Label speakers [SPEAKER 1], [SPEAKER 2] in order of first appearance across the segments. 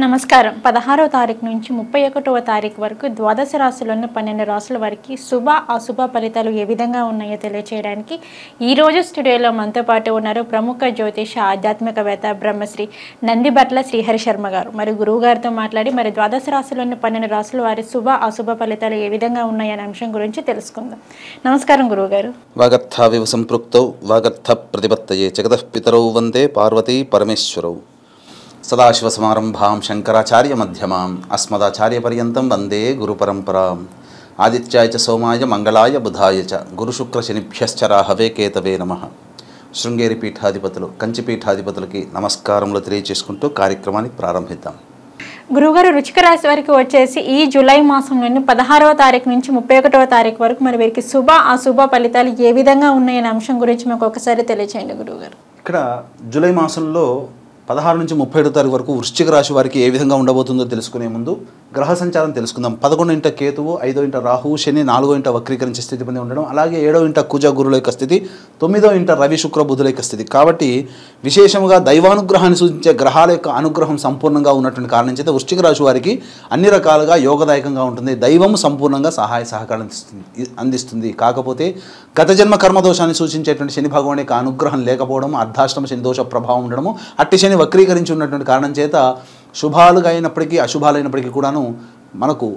[SPEAKER 1] నమస్కారం. 16వ తారీఖు నుంచి 31వ తారీఖు వరకు ద్వాదశ రాశుల్లోని 12 రాశుల వారికి శుభ అశుభ ఫలితాలు ఏ విధంగా ఉన్నాయో తెలియజేయడానికి ఈరోజు స్టూడియోలో మనతో పాటు ఉన్నారు ప్రముఖ జ్యోతిష ఆధ్యాత్మికవేత్త బ్రహ్మశ్రీ నందిబట్ల శ్రీహరి శర్మ గారు. మరి గురువు గారితో మాట్లాడి ద్వాదశ రాశుల్లోని 12 రాశుల వారి శుభ అశుభ ఫలితాలు ఏ విధంగా ఉన్నాయనే అంశం గురించి తెలుసుకుందాం. నమస్కారం గురువు గారు.
[SPEAKER 2] వాగర్థావివ సంపృక్తౌ వాగర్థ ప్రతిపత్తయే జగతః పితరౌ వందే పార్వతీ పరమేశ్వరౌ సదాశివసమారంభాం శంకరాచార్య మధ్యమాం అస్మదాచార్యపర్యంతం వందే గురుపరంపరాం ఆదిత్యాయ చ సోమాయ మంగళాయ బుధాయ చ గురుశుక్రశనిభ్యశ్చ రాహవే కేతవే నమః. శృంగేరి పీఠాధిపతులు కంచి పీఠాధిపతులకి నమస్కారములు తెలియజేసుకుంటూ కార్యక్రమాన్ని ప్రారంభిద్దాం.
[SPEAKER 1] గురువుగారు, వృశ్చిక రాశి వారికి వచ్చేసి ఈ జూలై మాసంలోని 16వ తారీఖు నుంచి 31వ తారీఖు వరకు మరి వీరికి శుభ అశుభ ఫలితాలు ఏ విధంగా ఉన్నాయనే అంశం గురించి మాకు ఒకసారి తెలియచేయండి గురువుగారు.
[SPEAKER 2] ఇక్కడ జూలై మాసంలో 16 నుంచి 31 తారీఖు వరకు వృశ్చిక రాశి వారికి ఏ విధంగా ఉండబోతుందో తెలుసుకునే ముందు గ్రహ సంచారం తెలుసుకుందాం. 11వ ఇంట కేతువు, 5వ ఇంట రాహువు, శని, 4వ ఇంట వక్రీకరించే స్థితి పొంది ఉండడం, అలాగే 7వ ఇంట కుజ గురుల యొక్క స్థితి, 9వ ఇంట రవి శుక్ర బుధుల యొక్క స్థితి. కాబట్టి విశేషంగా దైవానుగ్రహాన్ని సూచించే గ్రహాల యొక్క అనుగ్రహం సంపూర్ణంగా ఉన్నటువంటి కారణం చేత వృశ్చిక రాశి వారికి అన్ని రకాలుగా యోగదాయకంగా ఉంటుంది. దైవం సంపూర్ణంగా సహాయ సహకారం అందిస్తుంది. కాకపోతే గత జన్మ కర్మదోషాన్ని సూచించేటువంటి శని భగవాన్ యొక్క అనుగ్రహం లేకపోవడం, అర్ధాష్టమ శని దోష ప్రభావం ఉండడము, అట్టి శని వక్రీకరించి ఉన్నటువంటి కారణం చేత శుభాలుగా అయినప్పటికీ అశుభాలైనప్పటికీ కూడాను మనకు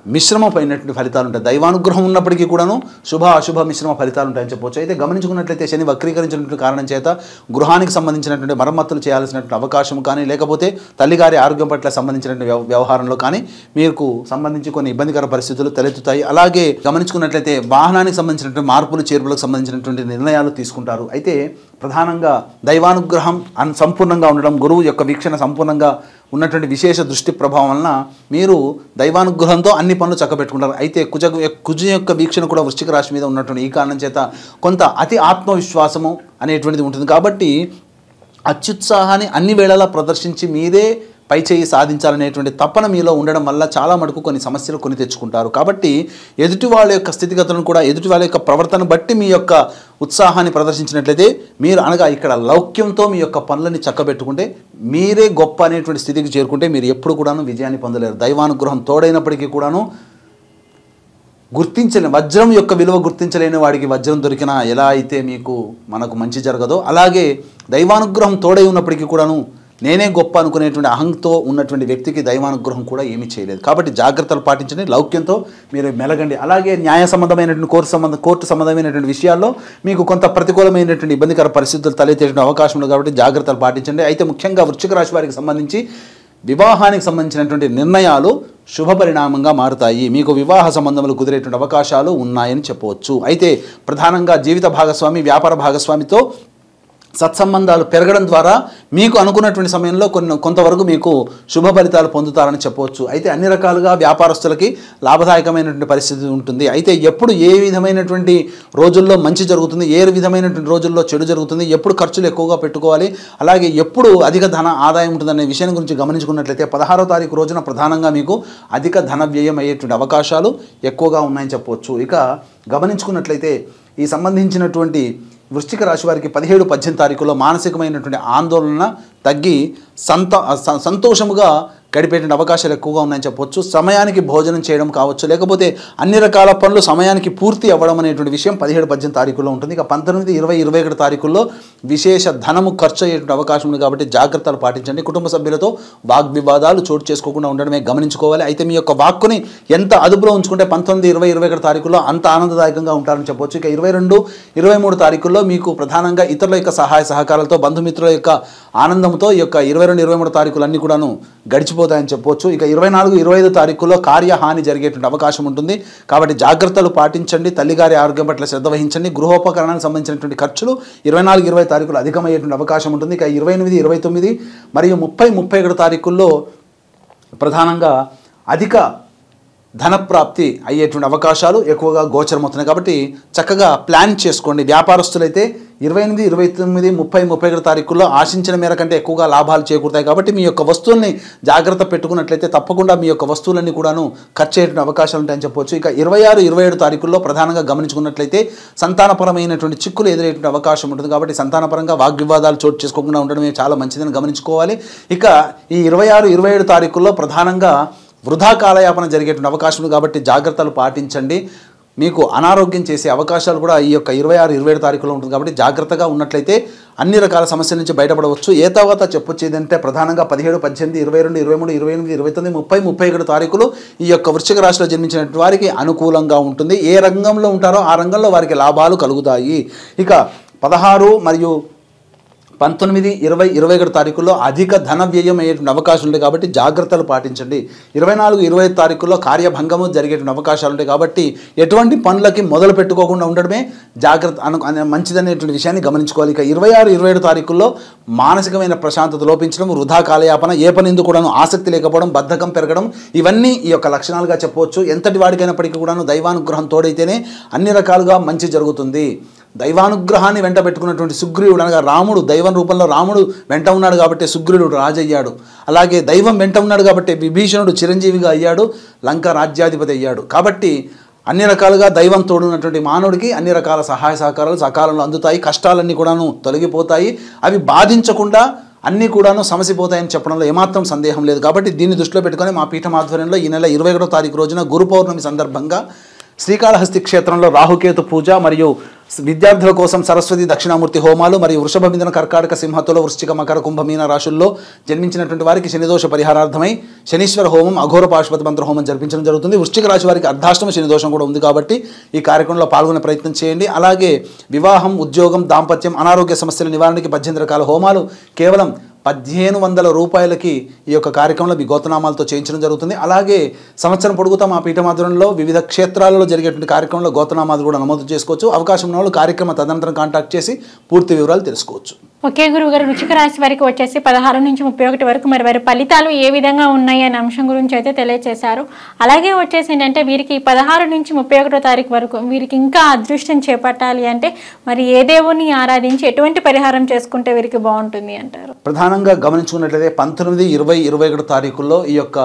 [SPEAKER 2] మిశ్రమమైనటువంటి ఫలితాలు ఉంటాయి. దైవానుగ్రహం ఉన్నప్పటికీ కూడాను శుభ అశుభ మిశ్రమ ఫలితాలు ఉంటాయని చెప్పవచ్చు. అయితే గమనించుకున్నట్లయితే శని వక్రీకరించినటువంటి కారణం చేత గృహానికి సంబంధించినటువంటి మరమ్మతులు చేయాల్సినటువంటి అవకాశం కానీ, లేకపోతే తల్లిగారి ఆరోగ్యం పట్ల సంబంధించినటువంటి వ్యవహారంలో కానీ మీకు సంబంధించి కొన్ని ఇబ్బందికర పరిస్థితులు తలెత్తుతాయి. అలాగే గమనించుకున్నట్లయితే వాహనానికి సంబంధించినటువంటి మార్పులు చేర్పులకు సంబంధించినటువంటి నిర్ణయాలు తీసుకుంటారు. అయితే ప్రధానంగా దైవానుగ్రహం సంపూర్ణంగా ఉండడం, గురువు యొక్క వీక్షణ సంపూర్ణంగా ఉన్నటువంటి విశేష దృష్టి ప్రభావం వలన మీరు దైవానుగ్రహంతో అన్ని పనులు చక్కబెట్టుకుంటారు. అయితే కుజ యొక్క వీక్షణ కూడా వృశ్చిక రాశి మీద ఉన్నటువంటి ఈ కారణం చేత కొంత అతి ఆత్మవిశ్వాసము అనేటువంటిది ఉంటుంది. కాబట్టి అత్యుత్సాహాన్ని అన్ని వేళలా ప్రదర్శించి మీరే పై చేయి సాధించాలనేటువంటి తపన మీలో ఉండడం వల్ల చాలా మటుకు కొన్ని సమస్యలు కొని తెచ్చుకుంటారు. కాబట్టి ఎదుటి వాళ్ళ యొక్క స్థితిగతులను కూడా, ఎదుటి వాళ్ళ యొక్క ప్రవర్తన బట్టి మీ యొక్క ఉత్సాహాన్ని ప్రదర్శించినట్లయితే మీరు అనగా ఇక్కడ లౌక్యంతో మీ యొక్క పనులని చక్కబెట్టుకుంటే మీరే గొప్ప అనేటువంటి స్థితికి చేరుకుంటే మీరు ఎప్పుడు కూడాను విజయాన్ని పొందలేరు. దైవానుగ్రహం తోడైనప్పటికీ కూడాను వజ్రం యొక్క విలువ గుర్తించలేని వాడికి వజ్రం దొరికినా ఎలా అయితే మనకు మంచి జరగదో, అలాగే దైవానుగ్రహం తోడై ఉన్నప్పటికీ కూడాను నేనే గొప్ప అనుకునేటువంటి అహంతో ఉన్నటువంటి వ్యక్తికి దైవానుగ్రహం కూడా ఏమీ చేయలేదు. కాబట్టి జాగ్రత్తలు పాటించండి, లౌక్యంతో మీరు మెలగండి. అలాగే న్యాయ సంబంధమైనటువంటి కోర్టు సంబంధమైనటువంటి విషయాల్లో మీకు కొంత ప్రతికూలమైనటువంటి ఇబ్బందికర పరిస్థితులు తలెత్తేటువంటి అవకాశం ఉంది. కాబట్టి జాగ్రత్తలు పాటించండి. అయితే ముఖ్యంగా వృశ్చిక రాశి వారికి సంబంధించి వివాహానికి సంబంధించినటువంటి నిర్ణయాలు శుభ పరిణామంగా మారుతాయి. మీకు వివాహ సంబంధములు కుదిరేటువంటి అవకాశాలు ఉన్నాయని చెప్పవచ్చు. అయితే ప్రధానంగా జీవిత భాగస్వామి, వ్యాపార భాగస్వామితో సత్సంబంధాలు పెరగడం ద్వారా మీకు అనుకున్నటువంటి సమయంలో కొంతవరకు మీకు శుభ ఫలితాలు పొందుతారని చెప్పవచ్చు. అయితే అన్ని రకాలుగా వ్యాపారస్తులకి లాభదాయకమైనటువంటి పరిస్థితి ఉంటుంది. అయితే ఎప్పుడు ఏ విధమైనటువంటి రోజుల్లో మంచి జరుగుతుంది, ఏ విధమైనటువంటి రోజుల్లో చెడు జరుగుతుంది, ఎప్పుడు ఖర్చులు ఎక్కువగా పెట్టుకోవాలి, అలాగే ఎప్పుడు అధిక ధన ఆదాయం ఉంటుందనే విషయం గురించి గమనించుకున్నట్లయితే 16వ తారీఖు రోజున ప్రధానంగా మీకు అధిక ధన వ్యయం అయ్యేటువంటి అవకాశాలు ఎక్కువగా ఉన్నాయని చెప్పవచ్చు. ఇక గమనించుకున్నట్లయితే ఈ సంబంధించినటువంటి వృశ్చిక రాశి వారికి 17, 18 తారీఖుల్లో మానసికమైనటువంటి ఆందోళన తగ్గి సంతోషముగా గడిపేటువంటి అవకాశాలు ఎక్కువగా ఉన్నాయని చెప్పవచ్చు. సమయానికి భోజనం చేయడం కావచ్చు, లేకపోతే అన్ని రకాల పనులు సమయానికి పూర్తి అవ్వడం అనేటువంటి విషయం 17, 18 తారీఖుల్లో ఉంటుంది. ఇక 19, 20, 21 తారీఖుల్లో విశేష ధనము ఖర్చు అయ్యేటువంటి అవకాశం ఉంది. కాబట్టి జాగ్రత్తలు పాటించండి. కుటుంబ సభ్యులతో వాగ్వివాదాలు చోటు చేసుకోకుండా ఉండడమే గమనించుకోవాలి. అయితే మీ యొక్క వాక్కుని ఎంత అదుపులో ఉంచుకుంటే 19, 20, 21 తారీఖుల్లో అంత ఆనందదాయకంగా ఉంటారని చెప్పవచ్చు. ఇక 22, 23 తారీఖుల్లో మీకు ప్రధానంగా ఇతరుల యొక్క సహాయ సహకారాలతో, బంధుమిత్రుల యొక్క ఆనందంతో ఈ యొక్క 22, 23 తారీఖులు అన్నీ కూడాను గడిచిపోతాయని చెప్పవచ్చు. ఇక 24, 25 తారీఖుల్లో కార్యహాని జరిగేటువంటి అవకాశం ఉంటుంది. కాబట్టి జాగ్రత్తలు పాటించండి. తల్లిగారి ఆరోగ్యం పట్ల శ్రద్ధ వహించండి. గృహోపకరణానికి సంబంధించినటువంటి ఖర్చులు 24, 20 తారీఖులు అధికమయ్యేటువంటి అవకాశం ఉంటుంది. ఇక 28, 29 మరియు 30, 31 తారీఖుల్లో ప్రధానంగా అధిక ధనప్రాప్తి అయ్యేటువంటి అవకాశాలు ఎక్కువగా గోచరమవుతున్నాయి. కాబట్టి చక్కగా ప్లాన్ చేసుకోండి. వ్యాపారస్తులైతే 28, 29, 30, 31 తారీఖుల్లో ఆశించిన మేర కంటే ఎక్కువగా లాభాలు చేకూరుతాయి. కాబట్టి మీ యొక్క వస్తువుల్ని జాగ్రత్త పెట్టుకున్నట్లయితే తప్పకుండా మీ యొక్క వస్తువులన్నీ కూడాను ఖర్చు అయ్యేటువంటి అవకాశాలు ఉంటాయని చెప్పవచ్చు. ఇక 26, 27 తారీఖుల్లో ప్రధానంగా గమనించుకున్నట్లయితే సంతానపరమైనటువంటి చిక్కులు ఎదురయ్యేటువంటి అవకాశం ఉంటుంది. కాబట్టి సంతానపరంగా వాగ్వివాదాలు చోటు చేసుకోకుండా ఉండడమే చాలా మంచిదని గమనించుకోవాలి. ఇక ఈ 26, 27 తారీఖుల్లో ప్రధానంగా వృధా కాలయాపన జరిగేటువంటి అవకాశం ఉంది. కాబట్టి జాగ్రత్తలు పాటించండి. మీకు అనారోగ్యం చేసే అవకాశాలు కూడా ఈ యొక్క 26, 27 తారీఖులో ఉంటుంది. కాబట్టి జాగ్రత్తగా ఉన్నట్లయితే అన్ని రకాల సమస్యల నుంచి బయటపడవచ్చు. ఏ తర్వాత చెప్పొచ్చు ఏదంటే ప్రధానంగా 17, 18, 22, 23, 28, 29, 30, 31 తారీఖులు ఈ యొక్క వృశ్చిక రాశిలో జన్మించినటువంటి వారికి అనుకూలంగా ఉంటుంది. ఏ రంగంలో ఉంటారో ఆ రంగంలో వారికి లాభాలు కలుగుతాయి. ఇక 16 మరియు 19, 20, 21 తారీఖుల్లో అధిక ధన వ్యయం అయ్యేటువంటి అవకాశాలు ఉంటాయి. కాబట్టి జాగ్రత్తలు పాటించండి. 24, 25 తారీఖుల్లో కార్యభంగము జరిగేటువంటి అవకాశాలు ఉంటాయి. కాబట్టి ఎటువంటి పనులకి మొదలు పెట్టుకోకుండా ఉండడమే జాగ్రత్త మంచిదనేటువంటి విషయాన్ని గమనించుకోవాలి. ఇక 26, 27 తారీఖుల్లో మానసికమైన ప్రశాంతత లోపించడం, వృధా కాలయాపన, ఏ పని ఎందుకు కూడాను ఆసక్తి లేకపోవడం, బద్ధకం పెరగడం, ఇవన్నీ ఈ యొక్క లక్షణాలుగా చెప్పవచ్చు. ఎంతటి వాడికైనప్పటికీ కూడాను దైవానుగ్రహం తోడైతేనే అన్ని రకాలుగా మంచి జరుగుతుంది. దైవానుగ్రహాన్ని వెంట పెట్టుకున్నటువంటి సుగ్రీవుడు అనగా రాముడు, దైవం రూపంలో రాముడు వెంట ఉన్నాడు కాబట్టి సుగ్రీవుడు రాజయ్యాడు. అలాగే దైవం వెంట ఉన్నాడు కాబట్టి విభీషణుడు చిరంజీవిగా అయ్యాడు, లంక రాజ్యాధిపతి అయ్యాడు. కాబట్టి అన్ని రకాలుగా దైవం తోడున్నటువంటి మానవుడికి అన్ని రకాల సహాయ సహకారాలు సకాలంలో అందుతాయి. కష్టాలన్నీ కూడాను తొలగిపోతాయి. అవి బాధించకుండా అన్నీ కూడాను సమసిపోతాయని చెప్పడంలో ఏమాత్రం సందేహం లేదు. కాబట్టి దీన్ని దృష్టిలో పెట్టుకొని మా పీఠం ఆధ్వర్యంలో ఈ నెల 21వ తారీఖు రోజున గురు పౌర్ణమి సందర్భంగా శ్రీకాళహస్తి క్షేత్రంలో రాహుకేతు పూజ మరియు విద్యార్థుల కోసం సరస్వతి దక్షిణామూర్తి హోమాలు మరియు వృషభ మిథున కర్కాటక సింహతుల వృశ్చిక మకర కుంభమీన రాశుల్లో జన్మించినటువంటి వారికి శనిదోష పరిహారార్థమై శనీశ్వర హోమం, అఘోర పాశుపతి మంత్ర హోమం జరిపించడం జరుగుతుంది. వృశ్చిక రాశి వారికి అర్ధాష్టమ శని దోషం కూడా ఉంది కాబట్టి ఈ కార్యక్రమంలో పాల్గొనే ప్రయత్నం చేయండి. అలాగే వివాహం, ఉద్యోగం, దాంపత్యం, అనారోగ్య సమస్యల నివారణకి 18 రకాల హోమాలు కేవలం 1500 రూపాయలకి ఈ యొక్క కార్యక్రమంలో మీ గోత్రనామాలతో చేయించడం జరుగుతుంది. అలాగే సంవత్సరం పొడుగుతా మా పీఠమాధ్వర్యంలో వివిధ క్షేత్రాలలో జరిగేటువంటి కార్యక్రమంలో గోత్రనామాలు కూడా నమోదు చేసుకోవచ్చు. అవకాశం ఉన్న వాళ్ళు కార్యక్రమ తదనంతరం కాంటాక్ట్ చేసి పూర్తి వివరాలు తెలుసుకోవచ్చు.
[SPEAKER 1] ఓకే గురువుగారు, వృశ్చిక రాశి వారికి వచ్చేసి 16 నుంచి 31 వరకు మరి వారి ఫలితాలు ఏ విధంగా ఉన్నాయి అనే అంశం గురించి అయితే తెలియజేశారు. అలాగే వచ్చేసి ఏంటంటే వీరికి 16 నుంచి 31 తారీఖు వరకు వీరికి ఇంకా అదృష్టం చేపట్టాలి అంటే మరి ఏ దేవుని ఆరాధించి ఎటువంటి పరిహారం చేసుకుంటే వీరికి బాగుంటుంది అంటారు?
[SPEAKER 2] ప్రధానంగా గమనించుకున్నట్లయితే 19, 20, 21 తారీఖుల్లో ఈ యొక్క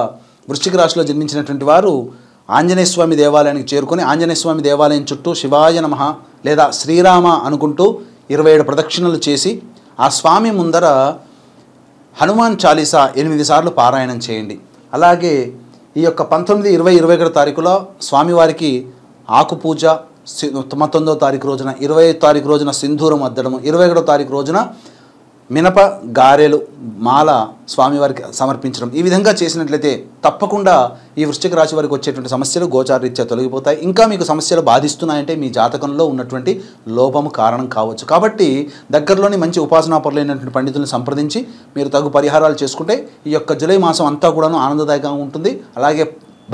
[SPEAKER 2] వృశ్చిక రాశిలో జన్మించినటువంటి వారు ఆంజనేయ స్వామి దేవాలయానికి చేరుకొని ఆంజనేయ స్వామి దేవాలయం చుట్టూ శివాయ నమః లేదా శ్రీరామ అనుకుంటూ 27 ప్రదక్షిణలు చేసి ఆ స్వామి ముందర హనుమాన్ చాలీసా 8 సార్లు పారాయణం చేయండి. అలాగే ఈ యొక్క 19, 20, 21 తారీఖులో స్వామివారికి ఆకు పూజ, 19వ తారీఖు రోజున, 25వ తారీఖు రోజున సింధూరం అద్దడము, 21వ తారీఖు రోజున మినప గారెలు మాల స్వామివారికి సమర్పించడం, ఈ విధంగా చేసినట్లయితే తప్పకుండా ఈ వృశ్చిక రాశి వారికి వచ్చేటువంటి సమస్యలు గోచారరీత్యా తొలగిపోతాయి. ఇంకా మీకు సమస్యలు బాధిస్తున్నాయంటే మీ జాతకంలో ఉన్నటువంటి లోపము కారణం కావచ్చు. కాబట్టి దగ్గరలోని మంచి ఉపాసనాపరులైనటువంటి పండితులను సంప్రదించి మీరు తగు పరిహారాలు చేసుకుంటే ఈ యొక్క జూలై మాసం అంతా కూడాను ఆనందదాయకంగా ఉంటుంది. అలాగే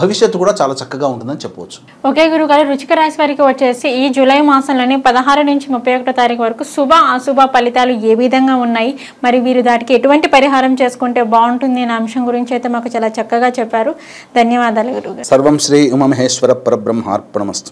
[SPEAKER 2] భవిష్యత్తు కూడా చాలా చక్కగా ఉంటుందని చెప్పవచ్చు.
[SPEAKER 1] ఓకే గురుగారు, వృశ్చిక రాశి వారికి వచ్చేసి ఈ జూలై మాసంలోనే 16 నుంచి 31 తారీఖు వరకు శుభ అశుభ ఫలితాలు ఏ విధంగా ఉన్నాయి, మరి వీరు దాటికి ఎటువంటి పరిహారం చేసుకుంటే బాగుంటుంది అనే అంశం గురించి అయితే మాకు చాలా చక్కగా చెప్పారు. ధన్యవాదాలు గురుగారు.
[SPEAKER 2] సర్వం శ్రీ ఉమామహేశ్వర పరబ్రహ్మార్పణమస్తు.